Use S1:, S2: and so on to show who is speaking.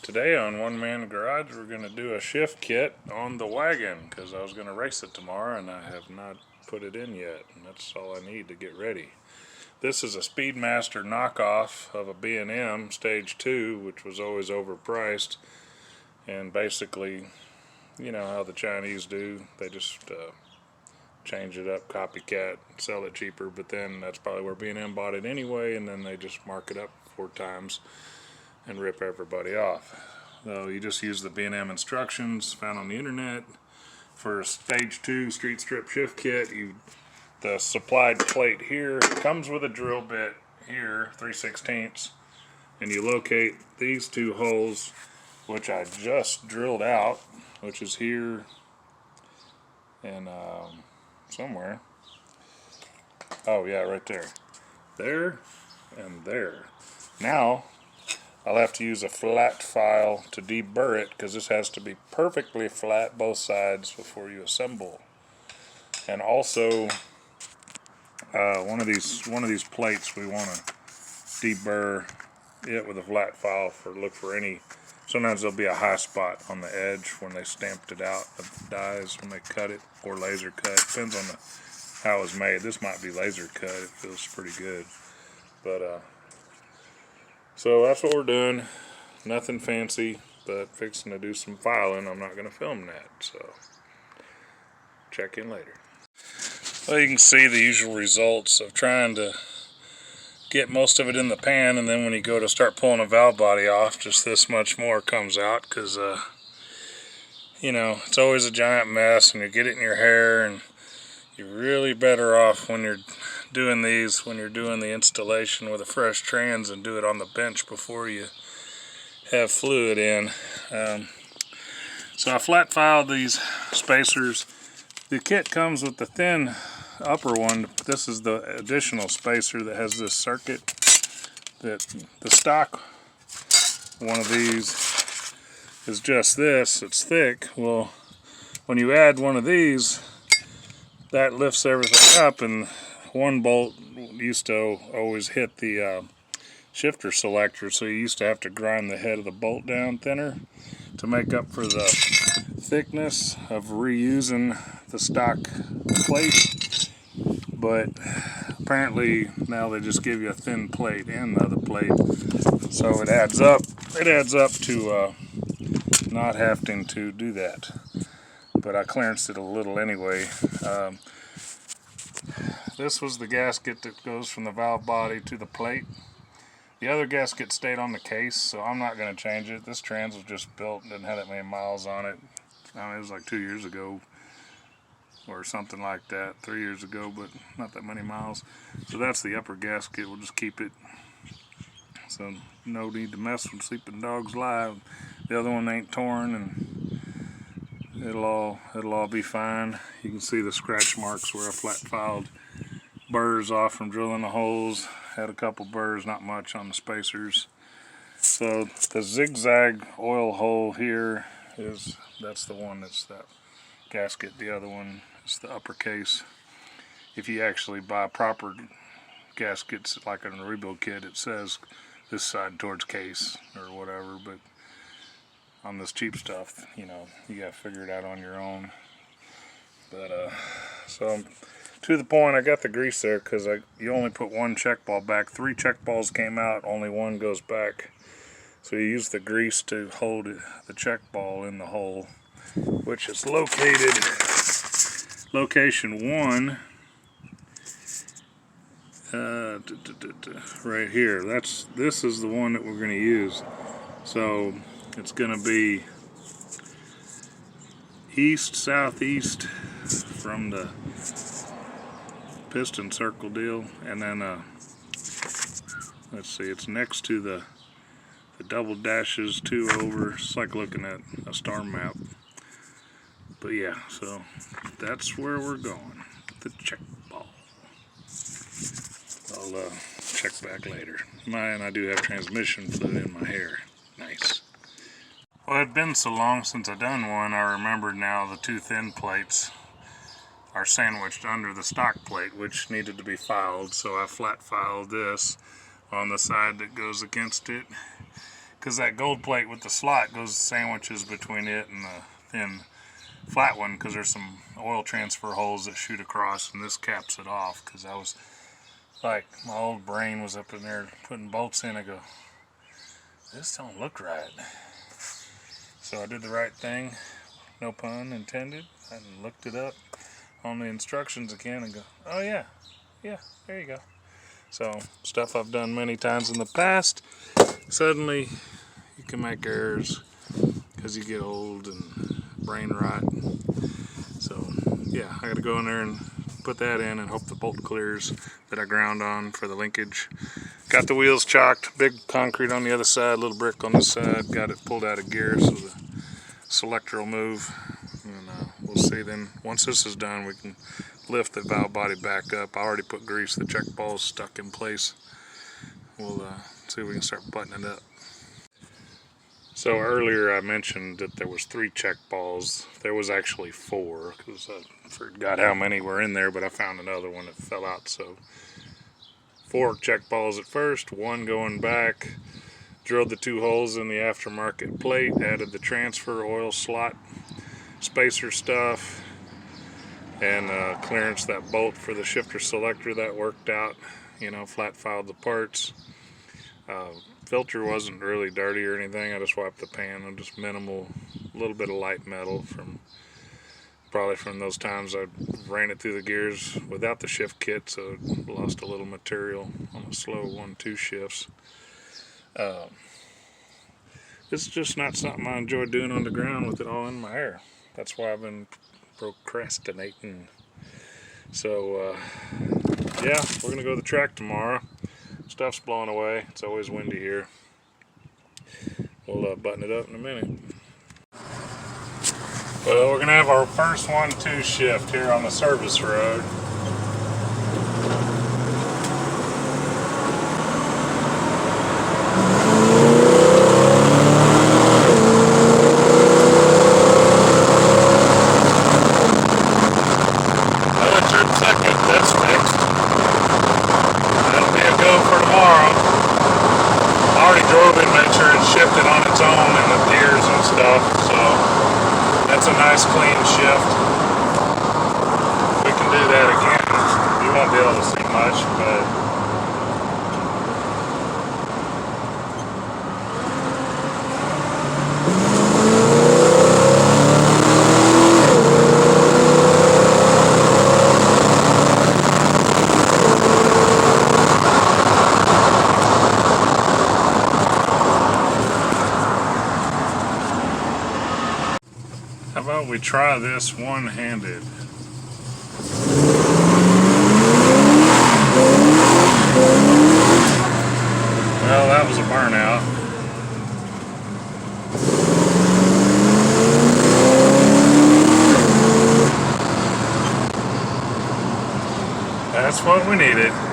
S1: Today on One Man Garage, we're going to do a shift kit on the Wagon because I was going to race it tomorrow and I have not put it in yet, and that's all I need to get ready. This is a Speedmaster knockoff of a B&M Stage 2, which was always overpriced, and basically, you know how the Chinese do, they just change it up, copycat, sell it cheaper, but then that's probably where B&M bought it anyway, and then they just mark it up 4 times and rip everybody off. So you just use the B&M instructions found on the internet. For a Stage 2 street strip shift kit, the supplied plate here comes with a drill bit here, 3/16, and you locate these 2 holes, which I just drilled out, which is here and somewhere. Oh yeah, right there. There and there. Now I'll have to use a flat file to deburr it because this has to be perfectly flat both sides before you assemble. And also one of these plates, we want to deburr it with a flat file look for any. Sometimes there'll be a high spot on the edge when they stamped it out of the dies when they cut it, or laser cut. Depends on how it was made. This might be laser cut. It feels pretty good, but so that's what we're doing. Nothing fancy, but fixing to do some filing. I'm not going to film that, so check in later. Well, you can see the usual results of trying to get most of it in the pan, and then when you go to start pulling a valve body off, just this much more comes out because, you know, it's always a giant mess, and you get it in your hair, and you're really better off when you're doing these, when you're doing the installation with a fresh trans, and do it on the bench before you have fluid in. So I flat filed these spacers. The kit comes with the thin upper one. This is the additional spacer that has this circuit. That the stock one of these is just this, it's thick. Well, when you add one of these, that lifts everything up, and one bolt used to always hit the shifter selector, so you used to have to grind the head of the bolt down thinner to make up for the thickness of reusing the stock plate. But apparently now they just give you a thin plate and the other plate, so it adds up to not having to do that. But I clearanced it a little anyway. This was the gasket that goes from the valve body to the plate. The other gasket stayed on the case, so I'm not going to change it. This trans was just built, didn't have that many miles on it. I mean, it was like 2 years ago or something like that, 3 years ago, but not that many miles. So that's the upper gasket. We'll just keep it. So no need to mess with sleeping dogs live. The other one ain't torn, and it'll all be fine. You can see the scratch marks where I flat filed burrs off from drilling the holes. Had a couple burrs, not much on the spacers. So the zigzag oil hole here that's the one that's that gasket. The other one is the upper case. If you actually buy proper gaskets like in a rebuild kit, it says this side towards case or whatever, but on this cheap stuff, you know, you gotta figure it out on your own. But so to the point, I got the grease there because you only put 1 check ball back. 3 check balls came out, only 1 goes back. So you use the grease to hold the check ball in the hole, which is location 1 right here. This is the one that we're going to use. So it's going to be east southeast from the piston circle deal, and then let's see, it's next to the double dashes 2 over. It's like looking at a star map. But yeah, so that's where we're going, the check ball. I'll check back later. And I do have transmission fluid in my hair. Nice. Well, it had been so long since I done one, I remembered now the 2 thin plates are sandwiched under the stock plate, which needed to be filed, so I flat filed this on the side that goes against it, because that gold plate with the slot goes sandwiches between it and the thin flat one, because there's some oil transfer holes that shoot across, and this caps it off. Because I was like, my old brain was up in there putting bolts in. I go, this don't look right. So I did the right thing, no pun intended. I looked it up on the instructions again and go, oh yeah, there you go. So stuff I've done many times in the past, suddenly you can make errors because you get old and brain rot. So yeah, I gotta go in there and put that in and hope the bolt clears that I ground on for the linkage. Got the wheels chocked, big concrete on the other side, little brick on this side. Got it pulled out of gear so the selector will move. And we'll see then, once this is done, we can lift the valve body back up. I already put grease, the check ball's stuck in place. We'll see if we can start buttoning it up. So earlier I mentioned that there was 3 check balls. There was actually 4, because I forgot how many were in there, but I found another one that fell out. So 4 check balls at first, 1 going back. Drilled the 2 holes in the aftermarket plate, added the transfer oil slot, spacer stuff, and clearance that bolt for the shifter selector. That worked out, you know, flat filed the parts. Filter wasn't really dirty or anything. I just wiped the pan and just minimal, a little bit of light metal from probably from those times I ran it through the gears without the shift kit, so it lost a little material on the slow 1-2 shifts. It's just not something I enjoy doing on the ground with it all in my hair. That's why I've been procrastinating. So yeah, we're gonna go to the track tomorrow. Stuff's blowing away. It's always windy here. We'll button it up in a minute. Well, we're gonna have our first 1-2 shift here on the service road. Shifted on its own in the gears and stuff, so that's a nice clean shift. We can do that again. You won't be able to see much, but how about we try this one-handed? Well, that was a burnout. That's what we needed.